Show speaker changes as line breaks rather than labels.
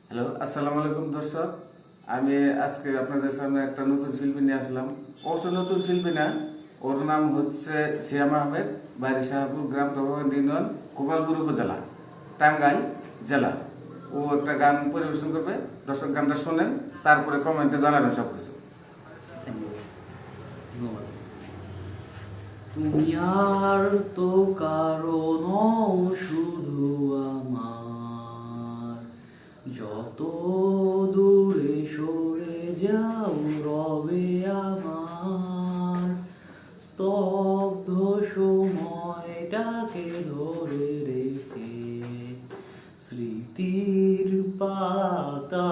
Hello, আসসালামু আলাইকুম দর্শক। আমি আজকে আপনাদের সামনে একটা নতুন শিল্পী নিয়ে আসলাম। অবশ্য নতুন শিল্পী না, ওর নাম হচ্ছে সিয়াম আহমেদ, বাড়ি শাহপুর, গ্রাম প্রভাবন্দ ইউনিয়ন, গোপালপুর উপজেলা, টাঙ্গাইল জেলা। ও একটা গান পরিবেশন করবে। দর্শক গানটা শোনেন, তারপরে কমেন্টে জানাবেন সব কিছু।
ধন্যবাদ। তুমি আর তো কারণ শুধু আমার, যত দূরে সরে যাও রবে আমার, স্তব্ধ সময়টাকে ধরে রেখে স্মৃতির পাতা